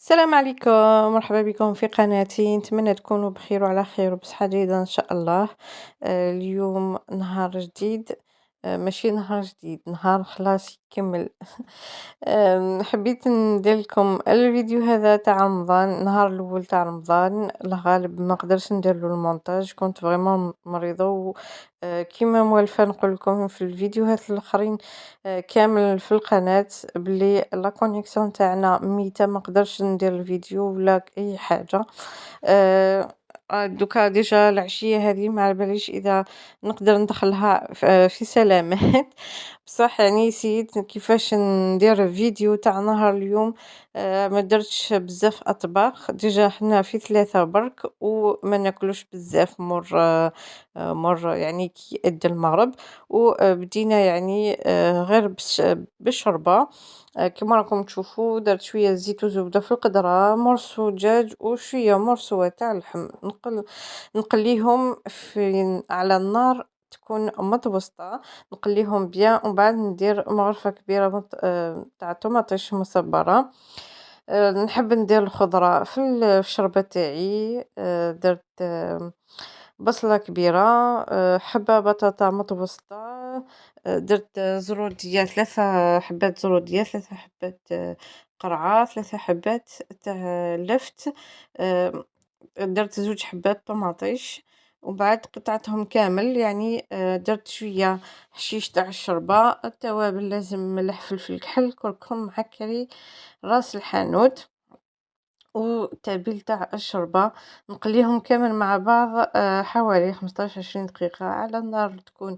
السلام عليكم، مرحبا بكم في قناتي. نتمنى تكونوا بخير وعلى خير وبصحة جيدة إن شاء الله. اليوم نهار جديد، ماشي نهار جديد، نهار خلاص يكمل. حبيت ندير لكم الفيديو هذا تاع رمضان، النهار الأول تاع رمضان. الغالب ما قدرش ندير له المونتاج، كنت فريمون مريضة كيما موالفة نقول لكم في الفيديوهات الآخرين كامل في القناة بلي لا كونيكسيون تاعنا ميتة، ما نقدرش ندير الفيديو ولا أي حاجة. آه، دوكا ديجا العشية هذه ما على باليش إذا نقدر ندخلها في سلامات. بصح يعني سيت كيفاش ندير فيديو تاع نهار اليوم. ما درتش بزاف أطباق، ديجا حنا في ثلاثة برك وما ناكلوش بزاف مر يعني كي يأذن المغرب. وبدينا يعني غير بالشربة. كما راكم تشوفوا درت شوية زيت وزبدة في القدرة، مرسو دجاج وشوية مرسوة تاع اللحم، نقليهم على النار تكون متوسطة، نقليهم بيان ومن بعد ندير مغرفة كبيرة تاع طماطيش مصبرة. نحب ندير الخضرة في الشوربة تاعي. درت بصلة كبيرة، حبة بطاطا متوسطة، درت زرودية 3 حبات زرودية، 3 حبات قرعة، 3 حبات تاع لفت. درت 2 حبات طماطيش ومن بعد قطعتهم كامل يعني. درت شوية حشيش تاع الشوربة، التوابل لازم ملح فلفل كحل كركم معكري راس الحانوت والتابل تاع الشوربة. نقليهم كامل مع بعض حوالي 15 20 دقيقة على النار تكون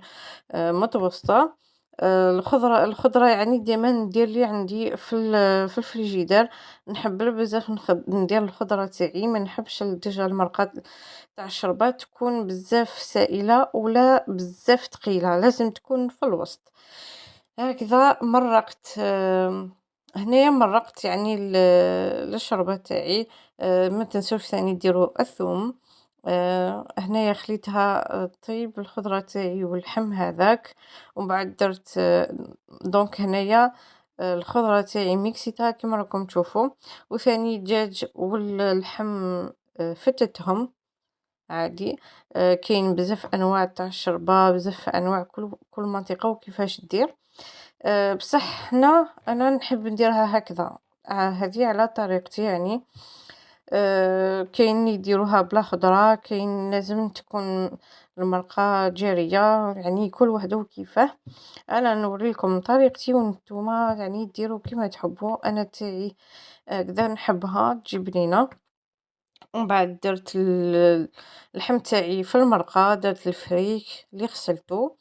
متوسطة. الخضرة يعني ديما ندير لي عندي في الفريجيدار. نحب بزاف ندير الخضرة تاعي، ما نحبش ديجا المرقة تاع الشوربة تكون بزاف سائلة ولا بزاف ثقيلة، لازم تكون في الوسط. هكذا مرقت. هنايا مرقت يعني الشوربة تاعي. ما تنسوش ثاني ديروا الثوم. هنايا خليتها طيب الخضرة تاعي واللحم هذاك ومن بعد درت دونك هنايا الخضرة تاعي ميكسيتها كما راكم تشوفوا، وثاني الدجاج واللحم فتتهم عادي. كاين بزاف انواع تاع الشربة، بزاف انواع كل منطقة وكيفاش دير. بصح انا نحب نديرها هكذا. هذه على طريقتي يعني. كاين يديروها بلا خضرة، كاين لازم تكون المرقة جارية، يعني كل واحد وكيفاه. انا نوريلكم طريقتي وانتوما يعني ديروا كيما تحبوا. انا تاعي كذا نحبها تجي بنينة. ومن بعد درت اللحم تاعي في المرقة، درت الفريك اللي غسلته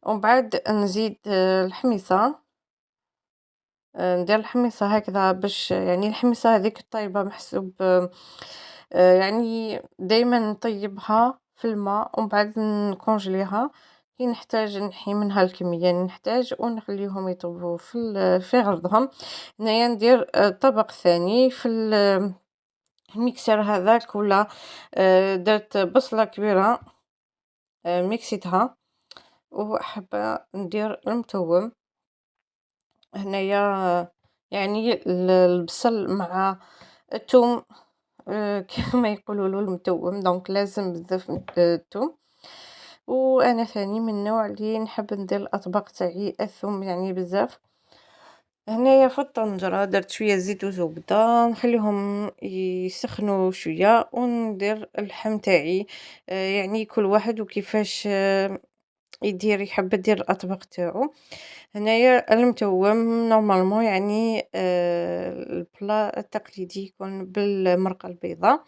ومن بعد نزيد الحميصة. ندير الحميصة هكذا باش يعني الحميصة هذيك الطيبة محسوب. يعني دايما نطيبها في الماء ومن بعد نكونجليها كي نحتاج نحي منها الكمية نحتاج ونخليهم يطيبوا في غرضهم. هنايا ندير طبق ثاني في الميكسر هذاك ولا. درت بصلة كبيرة، ميكسيتها وحابة ندير المتوم. هنايا يعني البصل مع الثوم، كما يقولوا له المتوم، دونك لازم بزاف الثوم. وانا ثاني من النوع اللي نحب ندير الاطباق تاعي الثوم يعني بزاف. هنايا في الطنجرة درت شوية زيت وزبدة نخليهم يسخنوا شوية وندير اللحم تاعي. يعني كل واحد وكيفاش يحب يدير الأطباق تاعو. هنايا المتوم نورمالمون يعني البلا التقليدي يكون بالمرقة البيضاء،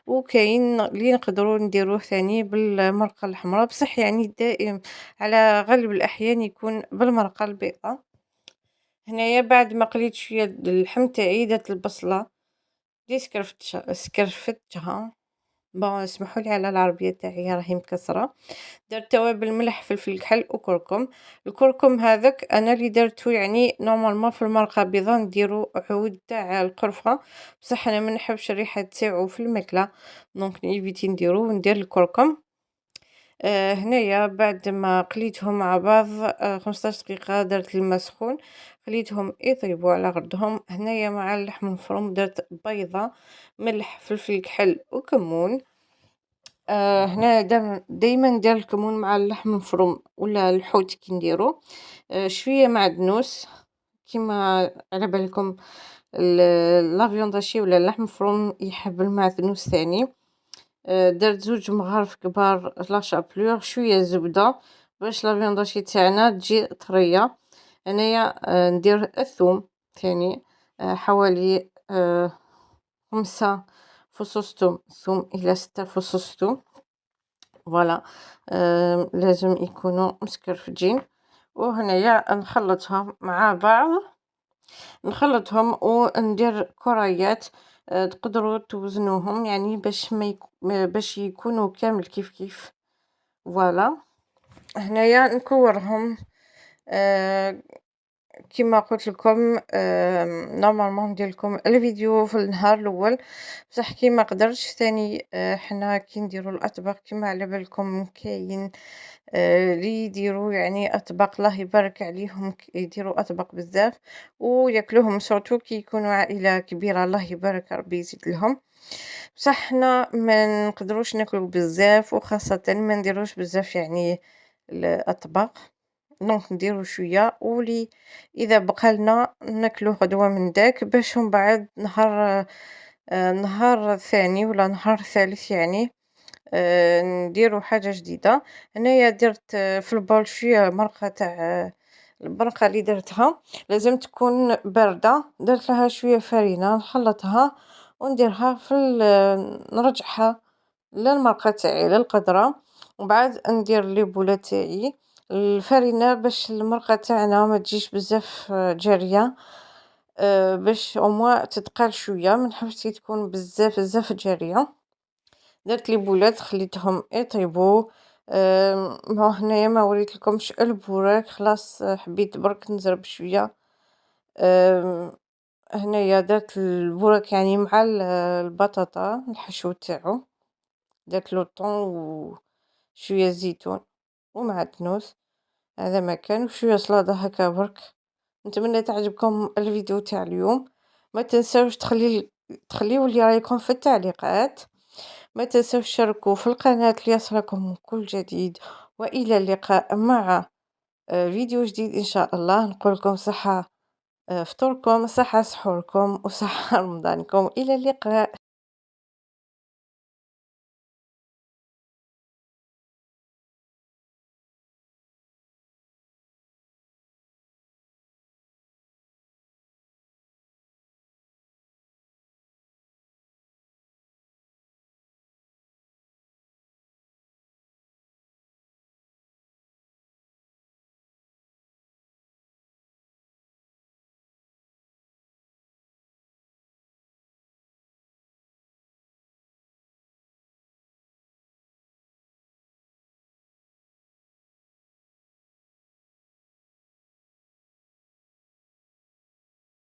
وكاين اللي نقدروا نديروه ثاني بالمرقة الحمراء، بصح يعني دائم على غالب الأحيان يكون بالمرقة البيضاء. هنايا بعد ما قليت شوية اللحم تاعي درت البصلة اللي سكرفتها. بون اسمحوا لي على العربية تاعي راهي مكسرة. درت توابل ملح فلفل كحل وكركم. الكركم هذاك انا اللي درته يعني نورمالمون في المرقه بيضا نديرو عود تاع القرفه، بصح انا ما نحبش الريحه تاعو في الماكله دونك نيفيتي نديرو وندير الكركم. هنايا بعد ما قليتهم مع بعض 15 دقيقه درت الماء سخون خليتهم يطيبوا على غردهم. هنايا مع اللحم المفروم درت بيضة، ملح، فلفل كحل وكمون. هنا دايما ندير الكمون مع اللحم المفروم ولا الحوت كي نديرو. شوية معدنوس كيما على بالكم لا فيوند هاشي ولا اللحم المفروم يحب المعدنوس ثاني. درت زوج مغارف كبار لا شابلور، شوية زبدة باش لا فيوند هاشي تاعنا تجي طرية. هنايا ندير الثوم ثاني، حوالي 5 فصوص ثوم إلى 6 فصوص ثوم. فوالا لازم يكونوا مسكرفجين. وهنايا نخلطهم مع بعض، نخلطهم وندير كريات. تقدروا توزنوهم يعني باش ما باش يكونوا كامل كيف كيف. فوالا هنايا نكورهم. كما قلت لكم نورمالمون ندير لكم الفيديو في النهار الاول، بصح كي ما قدرتش ثاني. حنا كي نديروا الاطباق كما على بالكم كاين اللي يديروا يعني اطباق الله يبارك عليهم، يديروا اطباق بزاف وياكلوهم سورتو كي يكونوا عائله كبيره الله يبارك ربي يزيد لهم. بصح حنا ما نقدروش ناكلو بزاف وخاصه ما نديروش بزاف يعني الاطباق. دونك نديرو شويه ولي اذا بقى لنا ناكلو غدوه من داك باش من بعد نهار نهار ثاني ولا نهار ثالث يعني نديرو حاجه جديده. هنايا درت في البول شويه مرقه تاع المرقه اللي درتها لازم تكون بارده. درت لها شويه فرينه نخلطها ونديرها في نرجعها للمرقه تاعي للقدره، وبعد ندير لي بوله تاعي الفرينه باش المرقه تاعنا ما تجيش بزاف جاريه. باش او تتقال شويه، ما نحبش تكون بزاف بزاف جاريه. درت لي بولات خليتهم يطيبوا. هنايا ما وريت لكمش البوراك خلاص، حبيت برك نزرب شويه. هنايا درت البوراك يعني مع البطاطا الحشو تاعو، درت له طون وشويه زيتون ومعدنوس. هذا ما كان وشويه سلاطه هكا برك. نتمنى تعجبكم الفيديو تاع اليوم. ما تنسوش تخليو لي رايكم في التعليقات. ما تنسوش تشاركوا في القناة ليصلكم كل جديد. وإلى اللقاء مع فيديو جديد إن شاء الله. نقول لكم صحة فطوركم، صحة سحوركم، وصحة رمضانكم. إلى اللقاء.